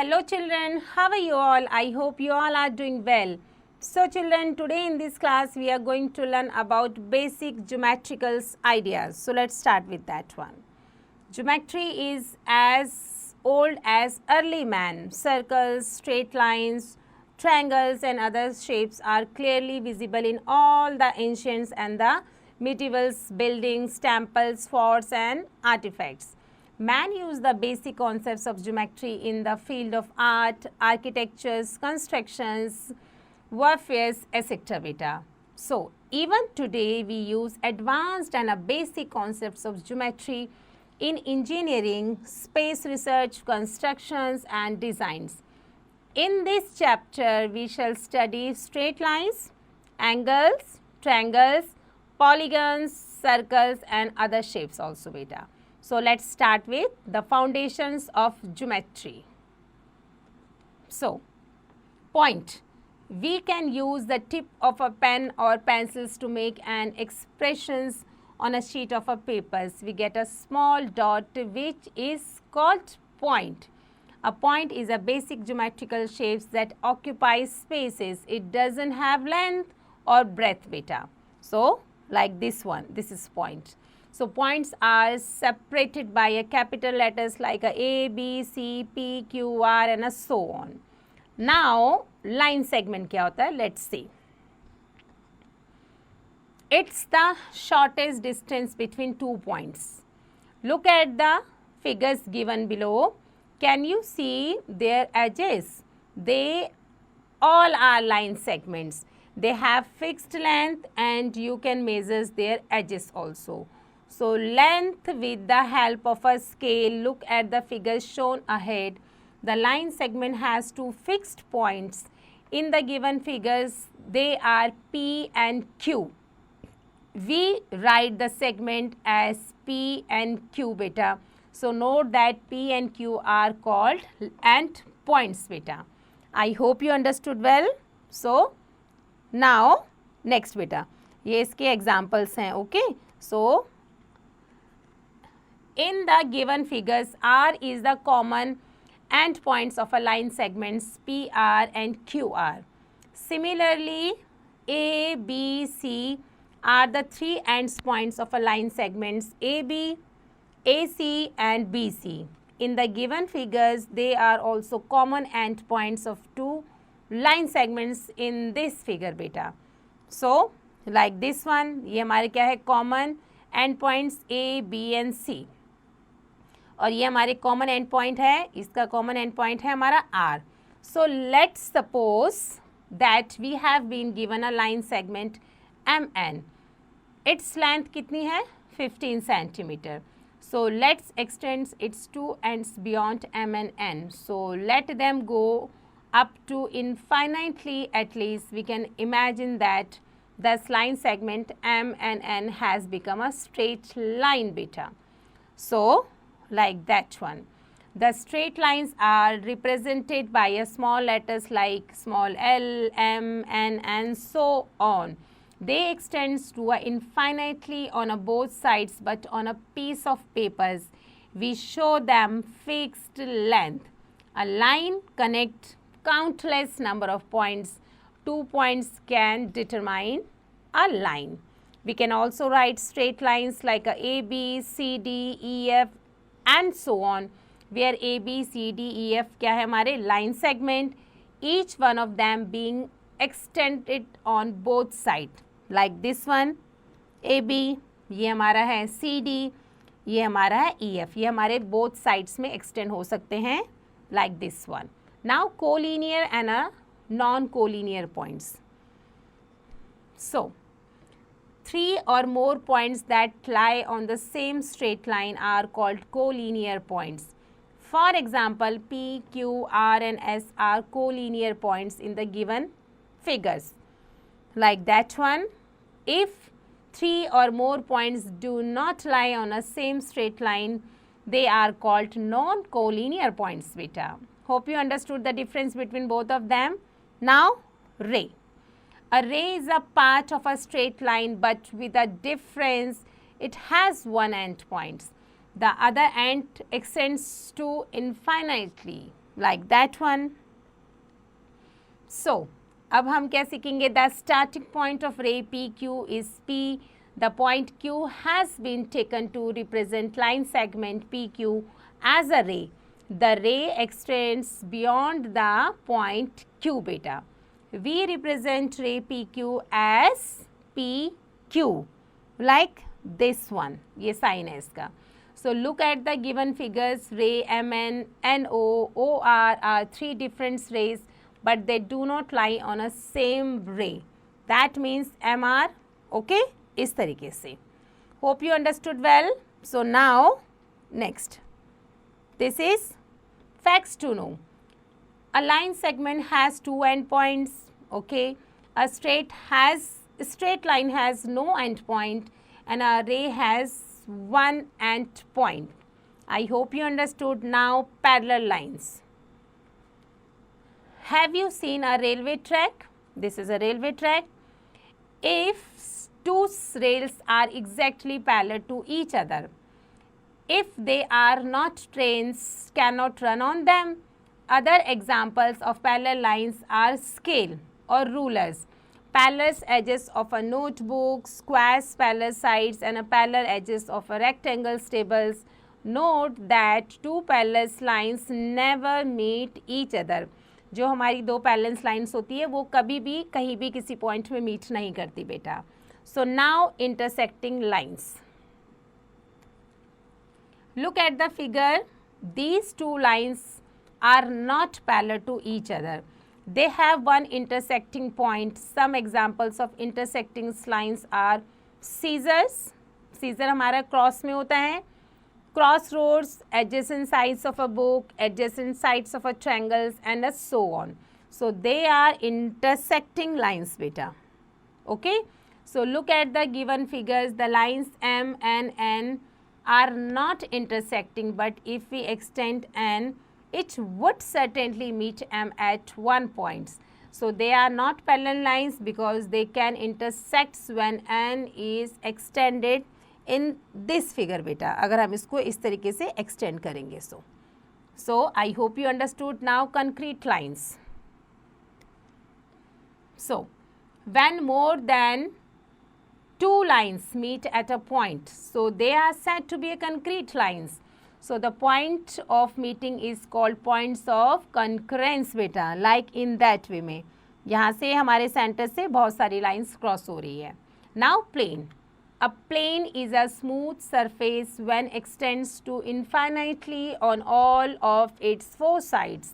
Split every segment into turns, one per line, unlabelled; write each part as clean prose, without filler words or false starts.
Hello children, how are you all? I hope you all are doing well. So children, today in this class we are going to learn about basic geometrical ideas. So let's start with that one. Geometry is as old as early man. Circles, straight lines, triangles and other shapes are clearly visible in all the ancients and the medievals, buildings, temples, forts and artifacts. Man used the basic concepts of geometry in the field of art, architectures, constructions, warfares, etc. beta. So, even today we use advanced and basic concepts of geometry in engineering, space research, constructions and designs. In this chapter, we shall study straight lines, angles, triangles, polygons, circles and other shapes also beta. So, let's start with the foundations of geometry. So, point. We can use the tip of a pen or pencils to make an expressions on a sheet of a paper. We get a small dot which is called point. A point is a basic geometrical shapes that occupies spaces. It doesn't have length or breadth beta. So, like this one, this is point. So, points are separated by a capital letters like A, B, C, P, Q, R and so on. Now, line segment क्या होता है? Let's see. It's the shortest distance between 2 points. Look at the figures given below. Can you see their edges? They all are line segments. They have fixed length and you can measure their edges also. So, length with the help of a scale. Look at the figures shown ahead. The line segment has two fixed points. In the given figures, they are P and Q. We write the segment as P and Q beta. So, note that P and Q are called end points beta. I hope you understood well. So, now next beta. ये इसके examples हैं, okay? So, in the given figures, R is the common end points of a line segments PR and QR. Similarly, A, B, C are the three ends points of a line segments AB, AC and BC. In the given figures, they are also common end points of two line segments in this figure beta. So, like this one, ये हमारे क्या है common end points A, B and C. और ये हमारे common and point है, इसका common and point है हमारा R. So let's suppose that we have been given a line segment MN. Its length कितनी है? 15 centimetre. So let's extend its two ends beyond M and N. So let them go up to infinitely at least. We can imagine that this line segment M and N has become a straight line beta. So, like that one. The straight lines are represented by a small letters like small l, m, n and so on. They extend to a infinitely on a both sides, but on a piece of papers we show them fixed length. A line connects countless number of points. 2 points can determine a line. We can also write straight lines like a B, C, D, E, F and so on, where A, B, C, D, E, F क्या है हमारे line segment, each one of them being extended on both sides. Like this one, A, B, ये हमारा है C, D, ये हमारा है E, F, ये हमारे both sides में extend हो सकते हैं like this one. Now collinear and a non-collinear points. So, 3 or more points that lie on the same straight line are called collinear points. For example, P, Q, R and S are collinear points in the given figures. Like that one, if 3 or more points do not lie on a same straight line, they are called non-collinear points beta. Hope you understood the difference between both of them. Now, ray. A ray is a part of a straight line, but with a difference, it has one end point. The other end extends to infinitely. like that one. So अब हम क्या सीखेंगे? The starting point of ray PQ is P. The point Q has been taken to represent line segment PQ as a ray. The ray extends beyond the point Q beta. We represent ray PQ as PQ like this one. ये sign है इसका. So look at the given figures. Ray Mn, NO, OR are three different rays, but they do not lie on a same ray. That means MR, okay, इस तरीके से. Hope you understood well. So now next, this is facts to know. A line segment has two endpoints, okay. A straight line has no endpoint, and a ray has one endpoint. I hope you understood. Now parallel lines. Have you seen a railway track? This is a railway track. If two rails are exactly parallel to each other, if they are not, trains cannot run on them. Other examples of parallel lines are scale or rulers, parallel edges of a notebook, squares, parallel sides, and a parallel edges of a rectangle tables. Note that two parallel lines never meet each other. जो हमारी दो parallel lines होती है वो कभी भी कहीं भी किसी पॉइंट में मीट नहीं करती बेटा. So now intersecting lines. Look at the figure. These two lines are not parallel to each other. They have one intersecting point. Some examples of intersecting lines are scissors. Scissor हमारा cross में होता है. Crossroads, adjacent sides of a book, adjacent sides of a triangles, and so on. So they are intersecting lines, beta. Okay. So look at the given figures. The lines M and N are not intersecting, but if we extend N, it would certainly meet M at one point. So they are not parallel lines because they can intersect when N is extended in this figure beta. अगर हम इसको इस तरीके से extend करेंगे so I hope you understood. Now concrete lines. So when more than two lines meet at a point, so they are said to be a concrete lines. So the point of meeting is called points of concurrence beta. Like in that way में यहाँ से हमारे centre से बहुत सारी lines cross हो रही है. Now plane. A plane is a smooth surface when extends to infinitely on all of its four sides.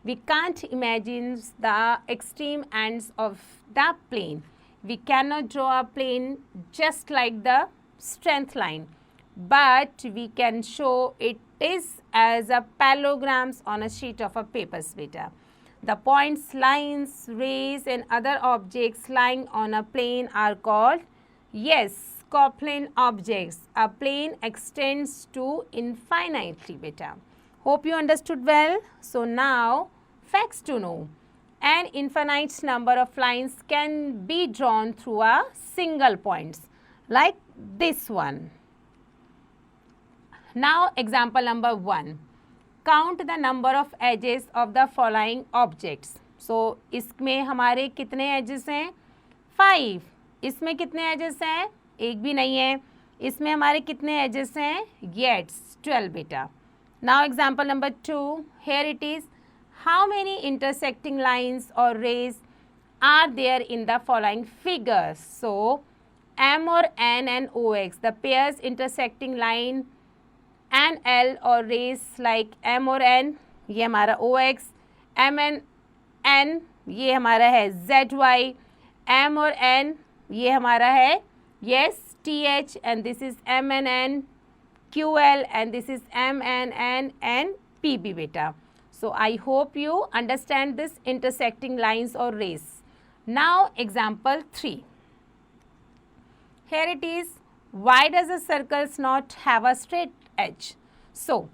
We can't imagine the extreme ends of the plane. We cannot draw a plane just like the straight line, but we can show it is as a parallelograms on a sheet of a paper beta. The points, lines, rays, and other objects lying on a plane are called, yes, coplane objects. A plane extends to infinitely beta. Hope you understood well. So now facts to know. An infinite number of lines can be drawn through a single point like this one. Now example number 1. Count the number of edges of the following objects. So इसमें हमारे कितने edges हैं? 5. इसमें कितने edges हैं? एक भी नहीं है. इसमें हमारे कितने edges हैं? Yes, 12 beta. Now example number 2. Here it is. How many intersecting lines or rays are there in the following figures? So M or N and OX, the pairs intersecting line and L or rays like M or N, ये हमारा OX, M and N, ये हमारा है ZY, M और N, ये हमारा है yes TH, and this is M and N, QL, and this is M and N and PB beta. So I hope you understand this intersecting lines or rays. Now example 3. Here it is. Why does a circle not have a straight edge? So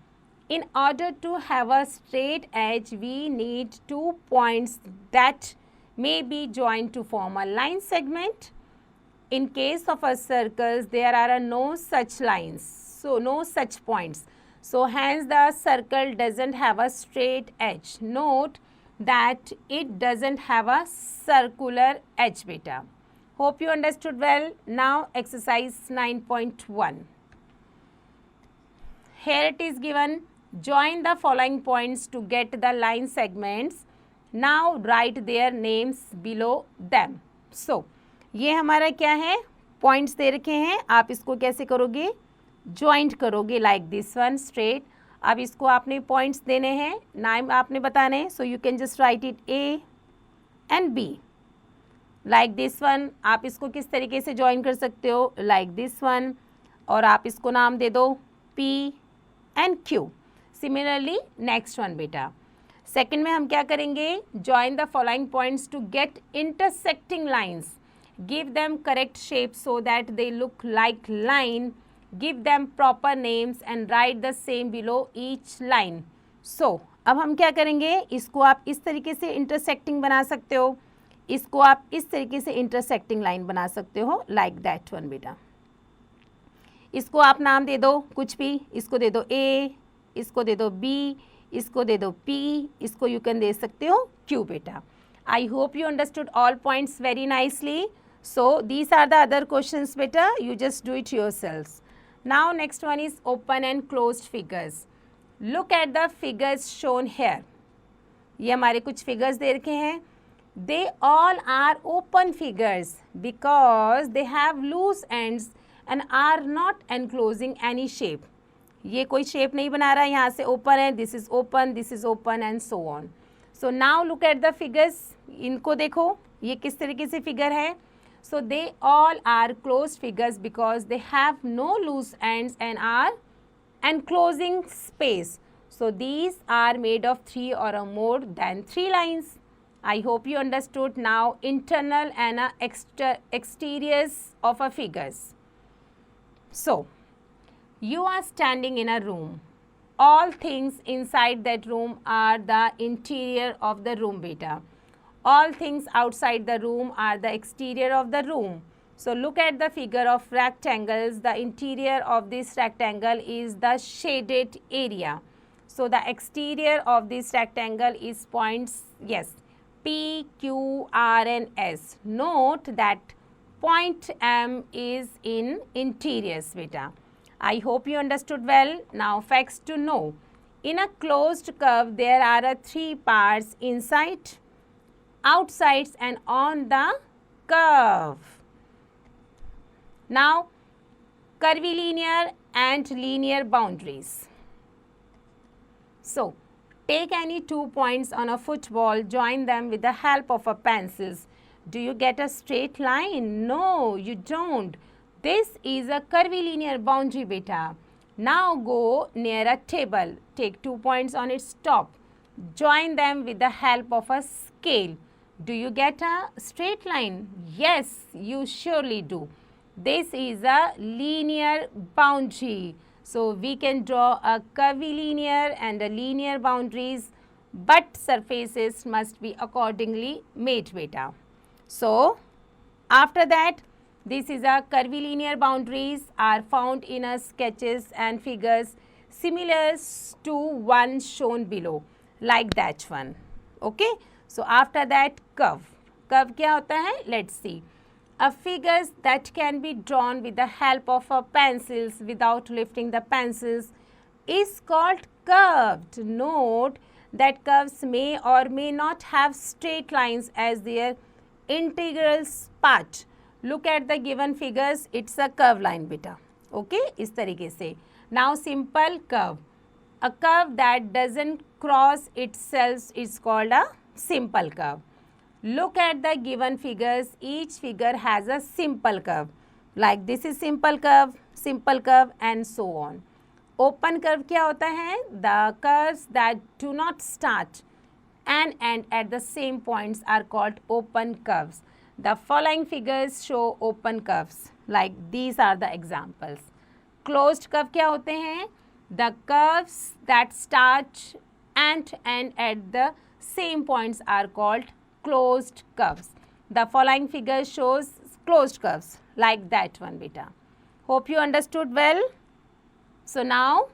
in order to have a straight edge, we need 2 points that may be joined to form a line segment. In case of a circle, there are no such lines, so no such points. So hence the circle doesn't have a straight edge. Note that it doesn't have a circular edge beta. Hope you understood well. Now exercise 9.1. Here it is given. Join the following points to get the line segments. Now write their names below them. So ये हमारा क्या है, points दे रखे हैं. आप इसको कैसे करोगे, ज्वाइंट करोगे लाइक दिस वन स्ट्रेट. अब इसको आपने पॉइंट्स देने हैं, नाम आपने बताने हैं. So you can just right it A and be like this one. आप इसको किस तरीके से ज्वाइन कर सकते हो, लाइक दिस वन. और आप इसको नाम दे दो P and Q. Similarly next one बेटा. सेकेंड में हम क्या करेंगे, join the following points to get intersecting lines. Give them correct shape so that they look like line. Give them proper names and write the same below each line. So अब हम क्या करेंगे, इसको आप इस तरीके से इंटरसेक्टिंग बना सकते हो, इसको आप इस तरीके से इंटरसेक्टिंग लाइन बना सकते हो लाइक दैट वन बेटा. इसको आप नाम दे दो कुछ भी, इसको दे दो ए, इसको दे दो बी, इसको दे दो पी, इसको यू कैन दे सकते हो क्यू बेटा. I hope you understood all points very nicely. So these are the other questions बेटा, you just do it yourselves. Now next one is open and closed figures. Look at the figures shown here. ये हमारे कुछ figures दे रखे हैं. They all are open figures because they have loose ends and are not enclosing any shape. ये कोई shape नहीं बना रहा है, यहाँ से open है, this is open and so on. So now look at the figures. इनको देखो, ये किस तरीके से figure है. So they all are closed figures because they have no loose ends and are enclosing space. So these are made of 3 or more than 3 lines. I hope you understood now internal and exteriors of a figures. So you are standing in a room. All things inside that room are the interior of the room beta. All things outside the room are the exterior of the room. So look at the figure of rectangles. The interior of this rectangle is the shaded area. So the exterior of this rectangle is points, yes, P, Q, R and S. Note that point M is in interiors beta. I hope you understood well. Now facts to know. In a closed curve there are 3 parts, inside, outsides and on the curve. Now curvilinear and linear boundaries. So take any 2 points on a football, join them with the help of a pencils. Do you get a straight line? No, you don't. This is a curvilinear boundary beta. Now go near a table, take 2 points on its top, join them with the help of a scale. Do you get a straight line? Yes, you surely do. This is a linear boundary. So we can draw a curvilinear and a linear boundaries, but surfaces must be accordingly made beta. So after that, this is a curvilinear boundaries are found in a sketches and figures similar to one shown below, like that one. Okay. So after that, curve. Curve क्या होता है? Let's see. A figures that can be drawn with the help of a pencils without lifting the pencils is called curved. Note that curves may or may not have straight lines as their integral part. Look at the given figures. It's a curve line beta. Okay, इस तरीके से. Now simple curve. A curve that doesn't cross itself is called a simple curve. Look at the given figures. Each figure has a simple curve. Like this is simple curve and so on. Open curve क्या होता है? The curves that do not start and end at the same points are called open curves. The following figures show open curves. Like these are the examples. Closed curve क्या होते हैं? The curves that start and end at the same points are called closed curves. The following figure shows closed curves like that one beta. Hope you understood well. So now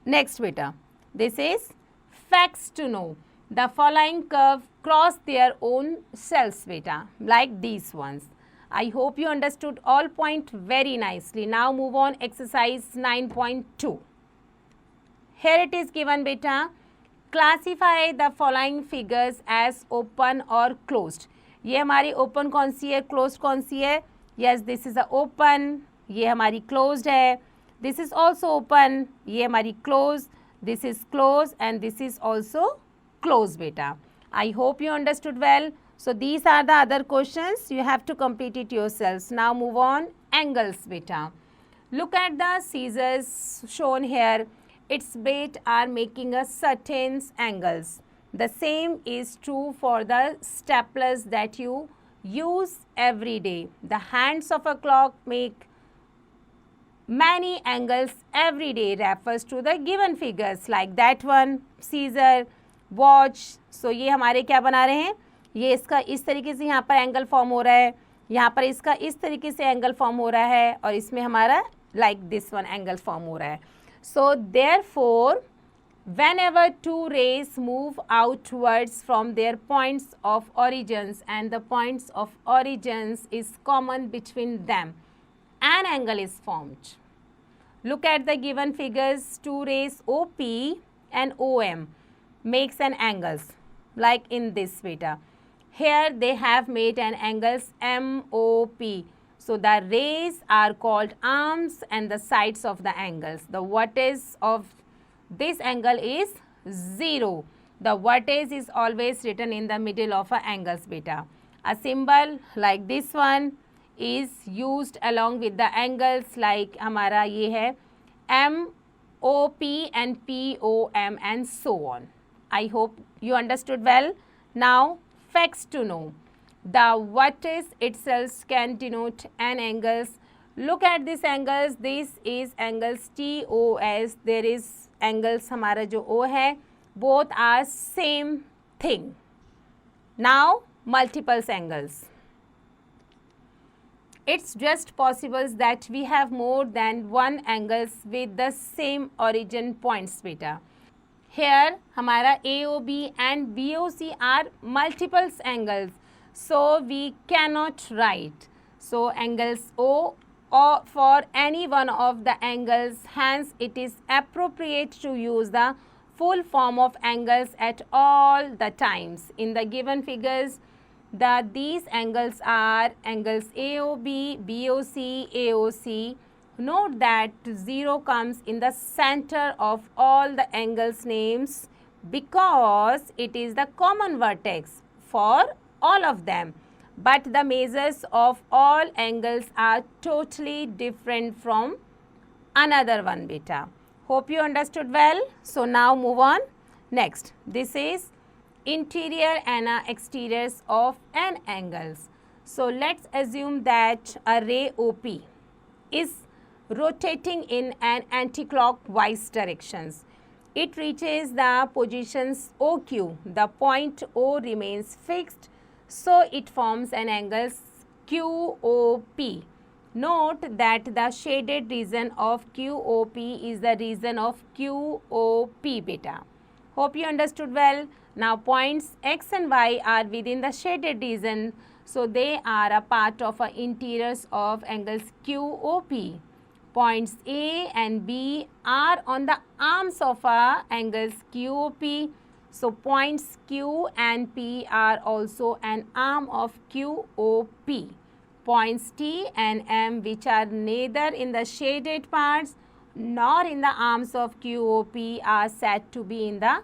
Next beta, this is facts to know. The following curve cross their own cells beta, like these ones. I hope you understood all point very nicely. Now move on exercise 9.2. Here it is given beta. Classify the following figures as open or closed. ये हमारी open कौन सी है, closed कौन सी है? Yes, this is a open. ये हमारी closed है. This is also open. ये हमारी closed. This is closed and this is also closed beta. I hope you understood well. So these are the other questions. You have to complete it yourselves. Now move on. Angles beta. Look at the scissors shown here. Its blades are making a certain angles. The same is true for the staplers that you use every day. The hands of a clock make many angles every day refers to the given figures like that one, scissor, watch. So ये हमारे क्या बना रहे हैं, ये इसका इस तरीके से यहाँ पर एंगल फॉर्म हो रहा है, यहाँ पर इसका इस तरीके से एंगल फॉर्म हो रहा है और इसमें हमारा like this one angle form हो रहा है. So therefore whenever two rays move outwards from their points of origins and the points of origins is common between them, an angle is formed. Look at the given figures. Two rays OP and OM makes an angles like in this beta. Here they have made an angles MOP. So the rays are called arms and the sides of the angles. The vertex of this angle is 0. The vertex is always written in the middle of a angles beta. A symbol like this one is used along with the angles like हमारा ये है MOP and POM and so on. I hope you understood well. Now facts to know. The vertex itself can denote an angles. Look at this angles. This is angles TOS. There is angles हमारा जो O है. Both are same thing. Now multiples angles. It's just possible that we have more than one angles with the same origin points beta. Here हमारा AOB and BOC are multiples angles. So we cannot write. So angles O or for any one of the angles, hence it is appropriate to use the full form of angles at all the times. In the given figures, these angles are angles AOB, BOC, AOC. Note that 0 comes in the center of all the angles names because it is the common vertex for all of them. But the measures of all angles are totally different from another one beta. Hope you understood well. So now move on. Next, this is interior and exteriors of an angles. So let's assume that a ray OP is rotating in an anti-clockwise directions. It reaches the positions OQ. The point O remains fixed, so it forms an angle QOP. Note that the shaded region of QOP is the region of QOP beta. Hope you understood well. Now points X and Y are within the shaded region, so they are a part of the interiors of angles QOP. Points A and B are on the arms of angles QOP. So points Q and P are also an arm of QOP. Points T and M, which are neither in the shaded parts nor in the arms of QOP, are said to be in the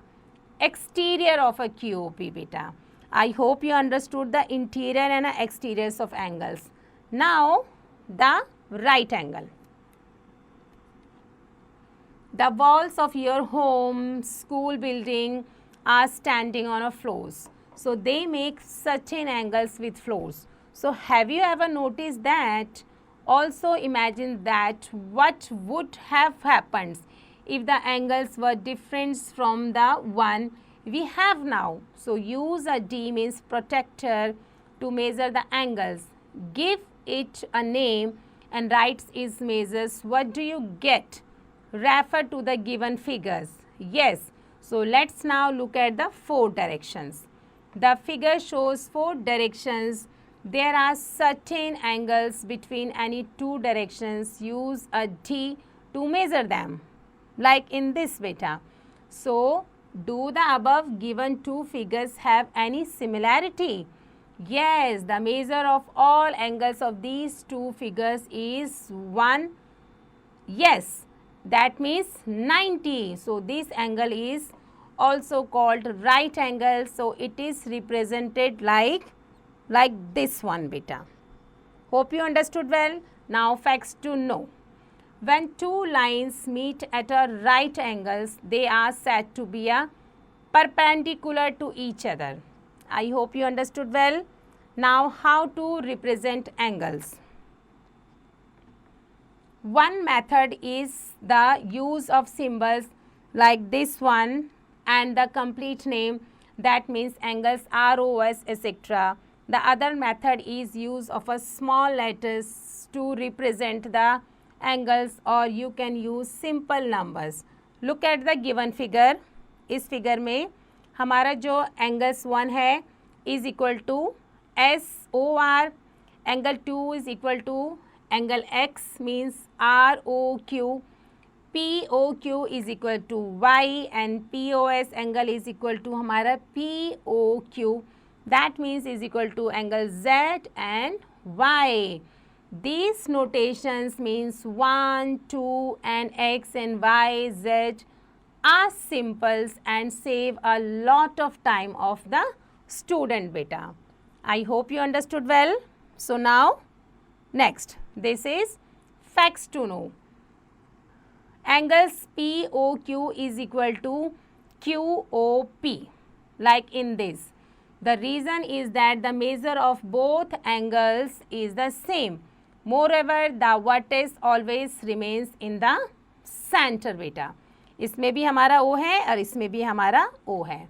exterior of a QOP beta. I hope you understood the interior and exteriors of angles. Now the right angle. The walls of your home, school building are standing on a floors. So they make certain angles with floors. So have you ever noticed that? Also imagine that what would have happened if the angles were different from the one we have now. So use a D means protector to measure the angles. Give it a name and write its measures. What do you get? refer to the given figures. Yes, so let's now look at the 4 directions. The figure shows 4 directions. There are certain angles between any 2 directions. Use a D to measure them, like in this beta. So, do the above given 2 figures have any similarity? Yes, the measure of all angles of these 2 figures is 1. Yes, that means 90. So, this angle is also called right angle. So, it is represented like this one beta. Hope you understood well. Now, facts to know. When 2 lines meet at a right angles, they are said to be a perpendicular to each other. I hope you understood well. Now, how to represent angles? One method is the use of symbols like this one and the complete name, that means angles ROS, etc. The other method is use of a small letters to represent the angles, or you can use simple numbers. Look at the given figure. इस figure में हमारा जो angles 1 है is equal to SOR, angle 2 is equal to angle X means ROQ, POQ is equal to Y and POS angle is equal to हमारा POQ, that means is equal to angle Z and Y. These notations means 1, 2 and X and Y, Z are simples and save a lot of time of the student beta. I hope you understood well. So now next, this is facts to know. Angles POQ is equal to QOP, like in this. The reason is that the measure of both angles is the same. Moreover, the vertex always remains in the center beta. इसमें भी हमारा O है और इसमें भी हमारा O है.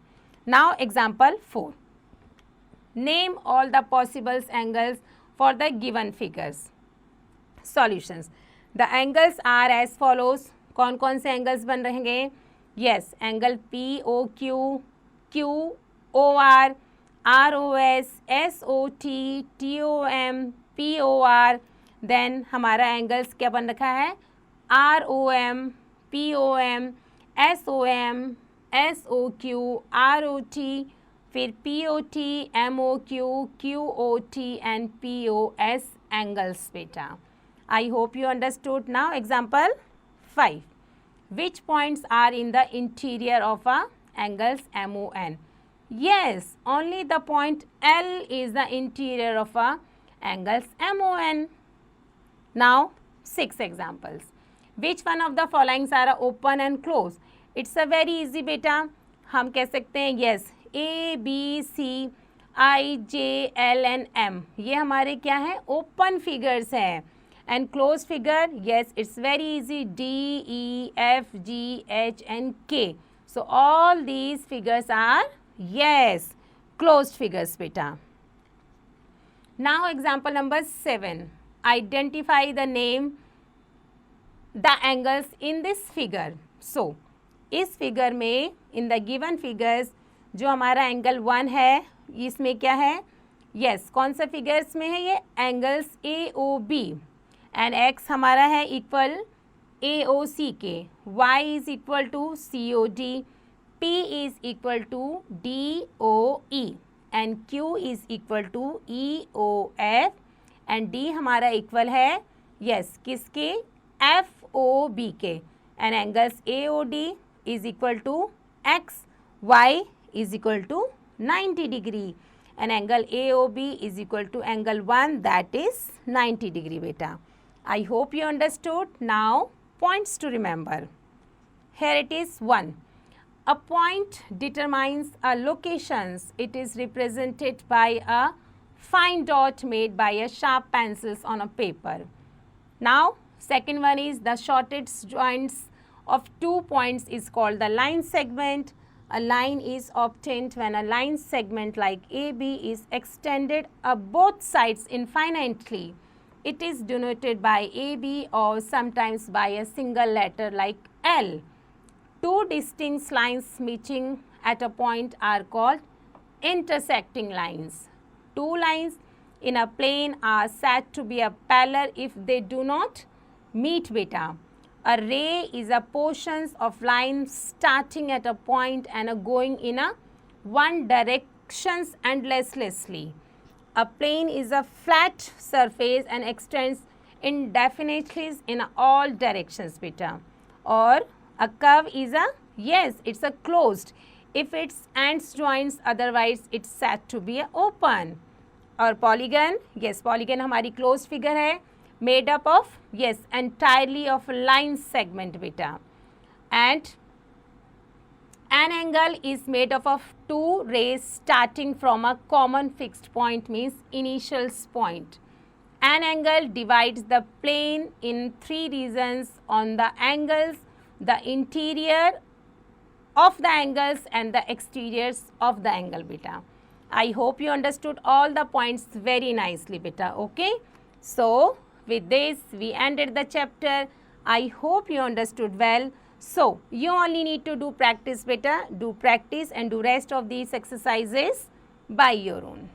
Now example 4. Name all the possible angles for the given figures. Solutions. The angles are as follows. कौन कौन से angles बन रहेंगे? Yes, angle POQ, QOR, ROS, SOT, TOM, POR. Then हमारा एंगल्स क्या बन रखा है? ROM, POM, SOM, SOQ, ROT, फिर POT, MOQ, QOT and POS angles बेटा. I hope you understood. Now example 5. Which points are in the interior of a angles MON? Yes, only the point L is the interior of a angles MON. Now 6 examples. Which one of the following are open and closed? It's a very easy beta. हम कह सकते हैं yes, A, B, C, I, J, L and M. ये हमारे क्या है? Open figures हैं. And closed figure, yes, it's very easy. D, E, F, G, H and K. So all these figures are yes, closed figures beta. Now example number 7. Identify the name the angles in this figure. So इस figure में in the given figures जो हमारा angle 1 है इसमें क्या है? yes, कौन सा फिगर्स में है ये? एंगल्स AOB एंड x हमारा है इक्वल AOC के, y is equal to COD, P is equal to DOE and Q is equal to EOF and D हमारा इक्वल है yes, किसके? FOB के. And angles AOD is equal to x, y is equal to 90 degree and angle AOB is equal to angle 1, that is 90 degree beta. I hope you understood. Now points to remember. Here it is 1. A point determines a locations. It is represented by a fine dot made by a sharp pencils on a paper. Now second one is the shortest joints of 2 points is called the line segment. A line is obtained when a line segment like AB is extended both sides infinitely. It is denoted by AB or sometimes by a single letter like L. Two distinct lines meeting at a point are called intersecting lines. Two lines in a plane are said to be a parallel if they do not meet beta. A ray is a portion of line starting at a point and going in a one directions endlessly. A plane is a flat surface and extends indefinitely in all directions beta. Or a curve is a, yes, it's a closed if its ends joins, otherwise it's said to be a open. और polygon, yes, polygon हमारी closed figure है, made up of, yes, entirely of line segment beta. And an angle is made up of two rays starting from a common fixed point, means initial point. An angle divides the plane in three regions on the angles, the interior of the angles and the exteriors of the angle beta. I hope you understood all the points very nicely beta, okay? So, with this we ended the chapter. I hope you understood well. So, you only need to do practice beta, do practice and do rest of these exercises by your own.